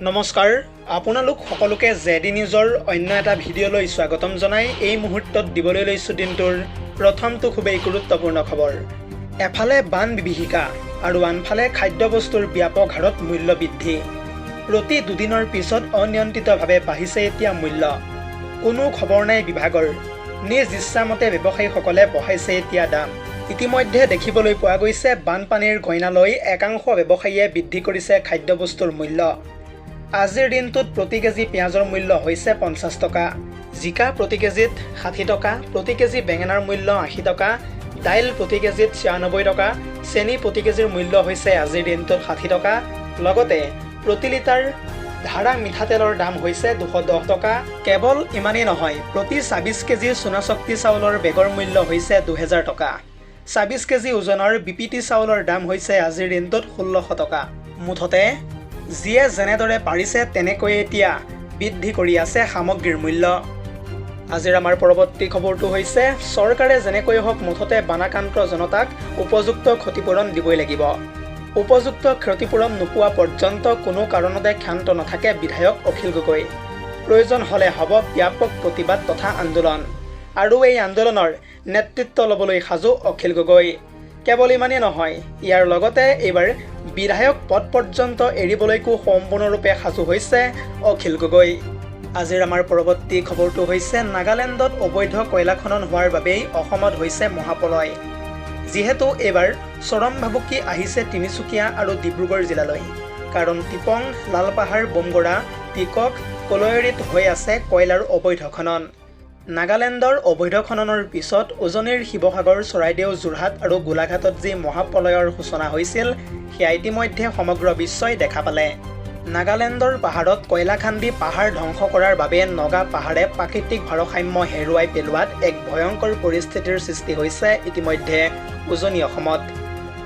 নমস্কাৰ আপোনালোক সকলোকে জেডি নিউজৰ অন্য এটা ভিডিঅ'লৈ স্বাগতম জনাই এই মুহূৰ্তত দিবলৈ লৈছোঁ দিনটোৰ প্ৰথমটো খুবেই গুৰুত্বপূৰ্ণ খবৰ। এফালে বান বিভীষিকা আৰু আনফালে খাদ্যবস্তুৰ ব্যাপক হাৰত মূল্য বৃদ্ধি। প্ৰতি দুদিনৰ পিছত অনিয়ন্ত্ৰিতভাৱে বাঢ়িছে এতিয়া মূল্য। কোনো খবৰ নাই বিভাগৰ, নিজ ইচ্ছামতে ব্যৱসায়ীসকলে বঢ়াইছে এতিয়া দাম। ইতিমধ্যে দেখিবলৈ পোৱা গৈছে বানপানীৰ গইনালৈ একাংশ ব্যৱসায়ীয়ে বৃদ্ধি কৰিছে খাদ্যবস্তুৰ মূল্য। আজিৰ দিনটোত প্ৰতি কেজি পিঁয়াজৰ মূল্য হৈছে 50 টকা, জিকা প্ৰতি কেজিত 60 টকা, প্ৰতি কেজি বেঙেনাৰ মূল্য 80 টকা, দাইল প্ৰতি কেজিত 96 টকা, চেনি প্ৰতি কেজিৰ মূল্য হৈছে আজিৰ দিনটোত 60 টকা। লগতে প্ৰতি লিটাৰ ধাৰা মিঠাতেলৰ দাম হৈছে 210 টকা। কেৱল ইমানেই নহয়, প্ৰতি 26 কেজি সোণা শক্তি চাউলৰ বেগৰ মূল্য হৈছে 2000 টকা। 26 কেজি ওজনৰ বিপিটি চাউলৰ দাম হৈছে আজিৰ দিনটোত 1600 টকা। মুঠতে যিয়ে যেনেদৰে পাৰিছে তেনেকৈয়ে এতিয়া বৃদ্ধি কৰি আছে সামগ্ৰীৰ মূল্য। আজিৰ আমাৰ পৰৱৰ্তী খবৰটো হৈছে চৰকাৰে যেনেকৈ হওক মুঠতে বানাক্ৰান্ত জনতাক উপযুক্ত ক্ষতিপূৰণ দিবই লাগিব। উপযুক্ত ক্ষতিপূৰণ নোপোৱা পৰ্যন্ত কোনো কাৰণতে ক্ষান্ত নাথাকে বিধায়ক অখিল গগৈ। প্ৰয়োজন হ'লে হ'ব ব্যাপক প্ৰতিবাদ তথা আন্দোলন, আৰু এই আন্দোলনৰ নেতৃত্ব ল'বলৈ সাজু অখিল গগৈ। কেৱল ইমানেই নহয়, ইয়াৰ লগতে এইবাৰ বিধায়ক পদ পৰ্যন্ত এৰিবলৈকো সম্পূৰ্ণৰূপে সাজু হৈছে অখিল গগৈ। আজিৰ আমাৰ পৰৱৰ্তী খবৰটো হৈছে নাগালেণ্ডত অবৈধ কয়লা খনন হোৱাৰ বাবেই অসমত হৈছে মহাপ্ৰলয়। যিহেতু এইবাৰ চৰম ভাবুকি আহিছে তিনিচুকীয়া আৰু ডিব্ৰুগড় জিলালৈ, কাৰণ টিপং, লালপাহাৰ, বোমগৰা, টিকক, কলয়ৰিত হৈ আছে কয়লাৰ অবৈধ খনন। নাগালেণ্ডৰ অবৈধ খননৰ পিছত উজনিৰ শিৱসাগৰ, চৰাইদেউ, যোৰহাট আৰু গোলাঘাটত যি মহাপ্ৰলয়ৰ সূচনা হৈছিল সেয়া ইতিমধ্যে সমগ্ৰ বিশ্বই দেখা পালে। নাগালেণ্ডৰ পাহাৰত কয়লা খান্দি পাহাৰ ধ্বংস কৰাৰ বাবে নগা পাহাৰে প্ৰাকৃতিক ভাৰসাম্য হেৰুৱাই পেলোৱাত এক ভয়ংকৰ পৰিস্থিতিৰ সৃষ্টি হৈছে ইতিমধ্যে উজনি অসমত।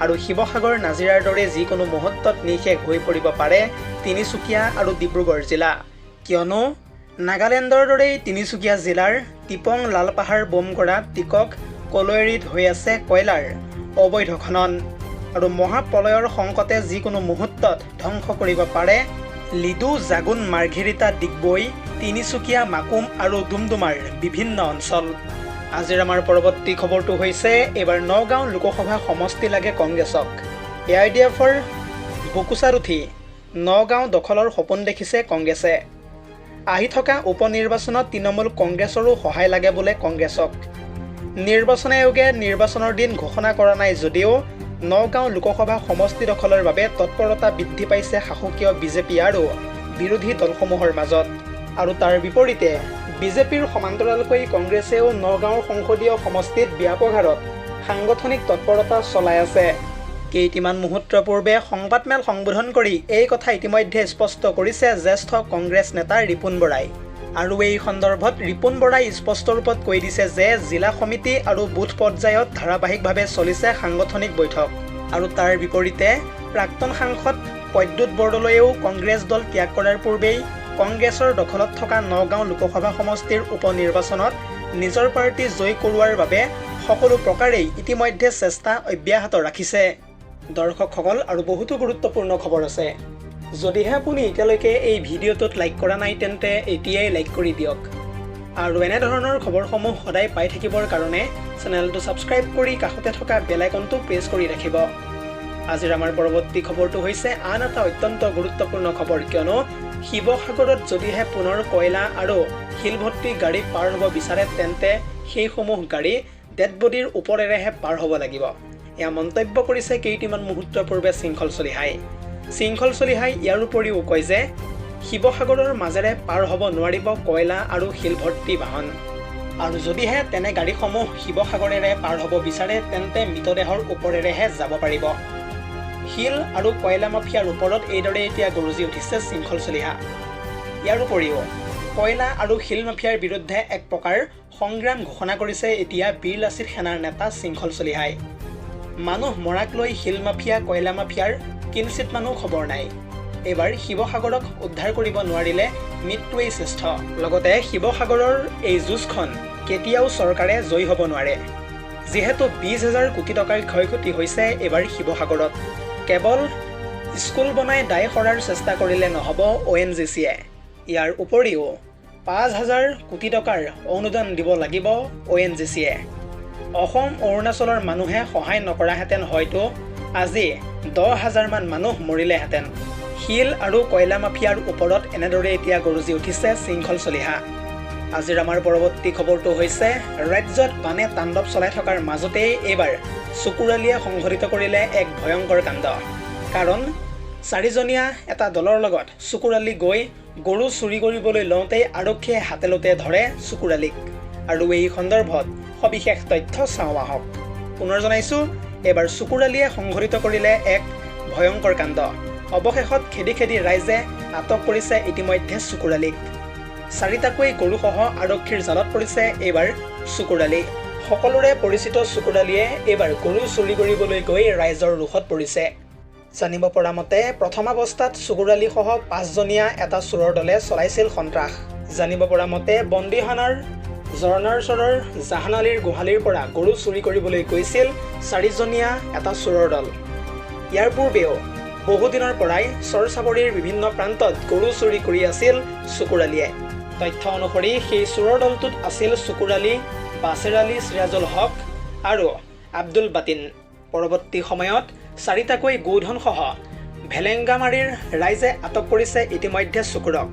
আৰু শিৱসাগৰ, নাজিৰাৰ দৰে যিকোনো মুহূৰ্তত নিঃশেষ হৈ পৰিব পাৰে তিনিচুকীয়া আৰু ডিব্ৰুগড় জিলা, কিয়নো নাগালেণ্ডৰ দৰেই তিনিচুকীয়া জিলাৰ টিপং, লালপাহাৰ, বোমগৰা, টিকক, কলয়ৰিত হৈ আছে কয়লাৰ অবৈধ খনন। আৰু মহাপ্ৰলয়ৰ সংকটে যিকোনো মুহূৰ্তত ধ্বংস কৰিব পাৰে লিডু, জাগুন, মাৰ্ঘেৰিটা, ডিগবৈ, তিনিচুকীয়া, মাকুম আৰু ডুমডুমাৰ বিভিন্ন অঞ্চল। আজিৰ আমাৰ পৰৱৰ্তী খবৰটো হৈছে এইবাৰ নগাঁও লোকসভা সমষ্টি লাগে কংগ্ৰেছক। AIDFৰ বুকুচাত উঠি নগাঁও দখলৰ সপোন দেখিছে কংগ্ৰেছে। আহি থকা উপ নিৰ্বাচনত তৃণমূল কংগ্ৰেছৰো সহায় লাগে বোলে কংগ্ৰেছক। নিৰ্বাচন আয়োগে নিৰ্বাচনৰ দিন ঘোষণা কৰা নাই যদিও নগাঁও লোকসভা সমষ্টি দখলৰ বাবে তৎপৰতা বৃদ্ধি পাইছে শাসকীয় বিজেপি আৰু বিৰোধী দলসমূহৰ মাজত। আৰু তাৰ বিপৰীতে বিজেপিৰ সমান্তৰালকৈ কংগ্ৰেছেও নগাঁৱৰ সংসদীয় সমষ্টিত ব্যাপক হাৰত সাংগঠনিক তৎপৰতা চলাই আছে। কেইটিমান মুহূৰ্ত পূৰ্বে সংবাদমেল সম্বোধন কৰি এই কথা ইতিমধ্যে স্পষ্ট কৰিছে জ্যেষ্ঠ কংগ্ৰেছ নেতা ৰিপুণ বৰাই। আৰু এই সন্দৰ্ভত ৰিপুণ বৰাই স্পষ্ট ৰূপত কৈ দিছে যে জিলা সমিতি আৰু বুথ পৰ্যায়ত ধাৰাবাহিকভাৱে চলিছে সাংগঠনিক বৈঠক। আৰু তাৰ বিপৰীতে প্ৰাক্তন সাংসদ প্ৰদ্যুৎ বৰদলৈয়েও কংগ্ৰেছ দল ত্যাগ কৰাৰ পূৰ্বেই কংগ্ৰেছৰ দখলত থকা নগাঁও লোকসভা সমষ্টিৰ উপ নিৰ্বাচনত নিজৰ পাৰ্টি জয়ী কৰোৱাৰ বাবে সকলো প্ৰকাৰেই ইতিমধ্যে চেষ্টা অব্যাহত ৰাখিছে। দৰ্শকসকল, আৰু বহুতো গুৰুত্বপূৰ্ণ খবৰ আছে। যদিহে আপুনি এতিয়ালৈকে এই ভিডিঅ'টোত লাইক কৰা নাই তেন্তে এতিয়াই লাইক কৰি দিয়ক। আৰু এনেধৰণৰ খবৰসমূহ সদায় পাই থাকিবৰ কাৰণে চেনেলটো ছাবস্ক্ৰাইব কৰি কাষতে থকা বেল আইকনটো প্ৰেছ কৰি ৰাখিব। আজিৰ আমাৰ পৰৱৰ্তী খবৰটো হৈছে আন এটা অত্যন্ত গুৰুত্বপূৰ্ণ খবৰ, কিয়নো শিৱসাগৰত যদিহে পুনৰ কয়লা আৰু শিলভৰ্তি গাড়ী পাৰ হ'ব বিচাৰে তেন্তে সেইসমূহ গাড়ী ডেড বডিৰ ওপৰেৰেহে পাৰ হ'ব লাগিব। এয়া মন্তব্য কৰিছে কেইটিমান মুহূৰ্ত পূৰ্বে শৃংখল চলিহাই। শৃংখল চলিহাই ইয়াৰ উপৰিও কয় যে শিৱসাগৰৰ মাজেৰে পাৰ হ'ব নোৱাৰিব কয়লা আৰু শিলভৰ্তি বাহন, আৰু যদিহে তেনে গাড়ীসমূহ শিৱসাগৰেৰে পাৰ হ'ব বিচাৰে তেন্তে মৃতদেহৰ ওপৰেৰেহে যাব পাৰিব। শিল আৰু কয়লা মাফিয়াৰ ওপৰত এইদৰে এতিয়া গৰজি উঠিছে শৃংখল চলিহা। ইয়াৰ উপৰিও কয়লা আৰু শিল মাফিয়াৰ বিৰুদ্ধে এক প্ৰকাৰ সংগ্ৰাম ঘোষণা কৰিছে এতিয়া বীৰ লাচিত সেনাৰ নেতা শৃংখল চলিহাই। মানুহ মৰাক লৈ শিল মাফিয়া, কয়লা মাফিয়াৰ কিঞ্চিত মানুহ খবৰ নাই। এইবাৰ শিৱসাগৰক উদ্ধাৰ কৰিব নোৱাৰিলে মৃত্যুৱেই শ্ৰেষ্ঠ। লগতে শিৱসাগৰৰ এই যুঁজখন কেতিয়াও চৰকাৰে জয়ী হ'ব নোৱাৰে, যিহেতু 20,000 কোটি টকাৰ ক্ষয়ক্ষতি হৈছে এইবাৰ শিৱসাগৰত। কেৱল স্কুল বনাই দায় সৰাৰ চেষ্টা কৰিলে নহ'ব ONGCয়ে। ইয়াৰ উপৰিও 5,000 কোটি টকাৰ অনুদান দিব লাগিব ONGCয়ে। অসম অৰুণাচলৰ মানুহে সহায় নকৰাহেঁতেন হয়তো আজি 10,000 মান মানুহ মৰিলেহেঁতেন। শিল আৰু কয়লা মাফিয়াৰ ওপৰত এনেদৰে এতিয়া গৰজি উঠিছে শৃংখল চলিহা। আজিৰ আমাৰ পৰৱৰ্তী খবৰটো হৈছে ৰাজ্যত বানে তাণ্ডৱ চলাই থকাৰ মাজতেই এইবাৰ চকুৰালীয়ে সংঘটিত কৰিলে এক ভয়ংকৰ কাণ্ড। কাৰণ 4জনীয়া এটা দলৰ লগত চকুৰালী গৈ গৰু চুৰি কৰিবলৈ লওঁতেই আৰক্ষীয়ে হাতেলোতে ধৰে চকুৰালীক। আৰু এই সন্দৰ্ভত সবিশেষ তথ্য চাওঁ আহক। পুনৰ জনাইছোঁ, এইবাৰ চকুৰালীয়ে সংঘটিত কৰিলে এক ভয়ংকৰ কাণ্ড। অৱশেষত খেদি খেদি ৰাইজে আটক কৰিছে ইতিমধ্যে চকুৰালীক। 4টাকৈ গৰুসহ আৰক্ষীৰ জালত পৰিছে এইবাৰ চকুৰালী। সকলোৰে পৰিচিত চকুৰালীয়ে এইবাৰ গৰু চুৰি কৰিবলৈ গৈ ৰাইজৰ ৰোষত পৰিছে। জানিব পৰা মতে প্ৰথমাৱস্থাত চকুৰালীসহ 5জনীয়া এটা চোৰৰ দলে চলাইছিল সন্ত্ৰাস। জানিব পৰা মতে বন্দীহানাৰ জৰ্ণাৰচৰৰ জাহান আলীৰ গোহালিৰ পৰা গৰু চুৰি কৰিবলৈ গৈছিল 4জনীয়া এটা চোৰৰ দল। ইয়াৰ পূৰ্বেও বহুদিনৰ পৰাই চৰ-চাপৰিৰ বিভিন্ন প্ৰান্তত গৰু চুৰি কৰি আছিল চকুৰালীয়ে। তথ্য অনুসৰি সেই চোৰৰ দলটোত আছিল চকুৰালী, বাছেৰ আলী, চিৰাজুল হক আৰু আব্দুল বাতিন। পৰৱৰ্তী সময়ত 4টাকৈ গোধনসহ ভেলেংগামাৰীৰ ৰাইজে আটক কৰিছে ইতিমধ্যে চকুৰক।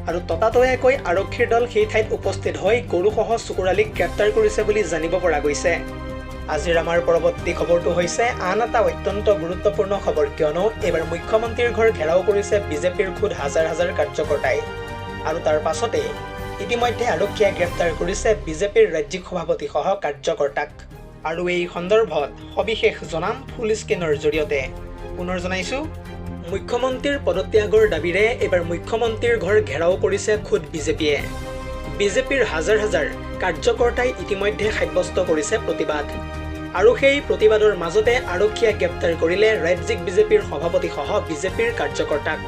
আৰু ততাতৈয়াকৈ আৰক্ষীৰ দল সেই ঠাইত উপস্থিত হৈ গৰুসহ চকুৰালীক গ্ৰেপ্তাৰ কৰিছে বুলি জানিব পৰা গৈছে। আজিৰ আমাৰ পৰৱৰ্তী খবৰটো হৈছে আন এটা অত্যন্ত গুৰুত্বপূৰ্ণ খবৰ, কিয়নো এইবাৰ মুখ্যমন্ত্ৰীৰ ঘৰ ঘেৰাও কৰিছে বিজেপিৰ খুদ হাজাৰ হাজাৰ কাৰ্যকৰ্তাই। আৰু তাৰ পাছতে ইতিমধ্যে আৰক্ষীয়ে গ্ৰেপ্তাৰ কৰিছে বিজেপিৰ ৰাজ্যিক সভাপতিসহ কাৰ্যকৰ্তাক। আৰু এই সন্দৰ্ভত সবিশেষ জনাম ফুল স্ক্ৰীনৰ জৰিয়তে। পুনৰ জনাইছোঁ, মুখ্যমন্ত্ৰীৰ পদত্যাগৰ দাবীৰে এইবাৰ মুখ্যমন্ত্ৰীৰ ঘৰ ঘেৰাও কৰিছে খুদ বিজেপিয়ে। বিজেপিৰ হাজাৰ হাজাৰ কাৰ্যকৰ্তাই ইতিমধ্যে সাব্যস্ত কৰিছে প্ৰতিবাদ। আৰু সেই প্ৰতিবাদৰ মাজতে আৰক্ষীয়ে গ্ৰেপ্তাৰ কৰিলে ৰাজ্যিক বিজেপিৰ সভাপতিসহ বিজেপিৰ কাৰ্যকৰ্তাক।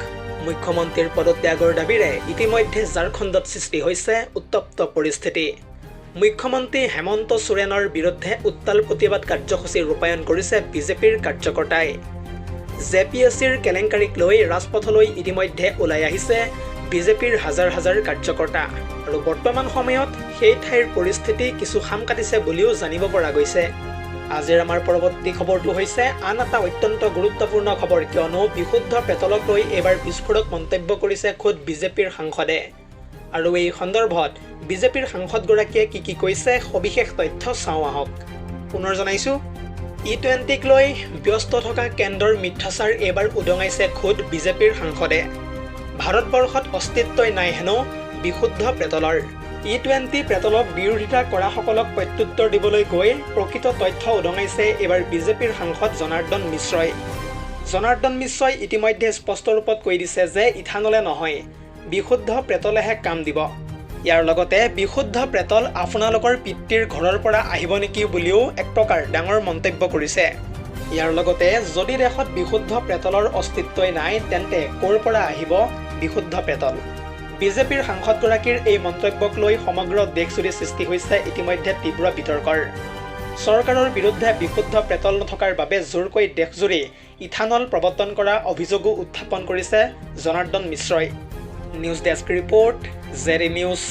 মুখ্যমন্ত্ৰীৰ পদত্যাগৰ দাবীৰে ইতিমধ্যে ঝাৰখণ্ডত সৃষ্টি হৈছে উত্তপ্ত পৰিস্থিতি। মুখ্যমন্ত্ৰী হেমন্ত সোৰেনৰ বিৰুদ্ধে উত্তাল প্ৰতিবাদ কাৰ্যসূচী ৰূপায়ণ কৰিছে বিজেপিৰ কাৰ্যকৰ্তাই। JPSCৰ কেলেংকাৰীক লৈ ৰাজপথলৈ ইতিমধ্যে ওলাই আহিছে বিজেপিৰ হাজাৰ হাজাৰ কাৰ্যকৰ্তা। আৰু বৰ্তমান সময়ত সেই ঠাইৰ পৰিস্থিতি কিছু খাম কাটিছে বুলিও জানিব পৰা গৈছে। আজিৰ আমাৰ পৰৱৰ্তী খবৰটো হৈছে আন এটা অত্যন্ত গুৰুত্বপূৰ্ণ খবৰ, কিয়নো বিশুদ্ধ পেট্ৰলক লৈ এইবাৰ বিস্ফোৰক মন্তব্য কৰিছে খুদ বিজেপিৰ সাংসদে। আৰু এই সন্দৰ্ভত বিজেপিৰ সাংসদগৰাকীয়ে কি কৈছে সবিশেষ তথ্য চাওঁ আহক। পুনৰ জনাইছোঁ, E20ক লৈ ব্যস্ত থকা কেন্দ্ৰৰ মিথ্যাচাৰ এইবাৰ উদঙাইছে খুদ বিজেপিৰ সাংসদে। ভাৰতবৰ্ষত অস্তিত্বই নাই হেনো বিশুদ্ধ পেট্ৰলৰ। E20 পেট্ৰলক বিৰোধিতা কৰাসকলক প্ৰত্যুত্তৰ দিবলৈ গৈ প্ৰকৃত তথ্য উদঙাইছে এইবাৰ বিজেপিৰ সাংসদ জনাৰ্দন মিশ্ৰই। জনাৰ্দন মিশ্ৰই ইতিমধ্যে স্পষ্ট ৰূপত কৈ দিছে যে ইথানলে নহয়, বিশুদ্ধ পেট্ৰলেহে কাম দিব। ইয়াৰ লগতে বিশুদ্ধ পেট্ৰল আপোনালোকৰ পিতৃৰ ঘৰৰ পৰা আহিব নেকি বুলিও এক প্ৰকাৰ ডাঙৰ মন্তব্য কৰিছে। ইয়াৰ লগতে যদি দেশত বিশুদ্ধ পেট্ৰলৰ অস্তিত্বই নাই, তেন্তে ক'ৰ পৰা আহিব বিশুদ্ধ পেট্ৰল? বিজেপিৰ সাংসদগৰাকীৰ এই মন্তব্যক লৈ সমগ্ৰ দেশজুৰি সৃষ্টি হৈছে ইতিমধ্যে তীব্ৰ বিতৰ্কৰ। চৰকাৰৰ বিৰুদ্ধে বিশুদ্ধ পেট্ৰল নথকাৰ বাবে জোৰকৈ দেশজুৰি ইথানল প্ৰৱৰ্তন কৰা অভিযোগো উত্থাপন কৰিছে জনাৰ্দন মিশ্ৰই। News desk report, ZD news.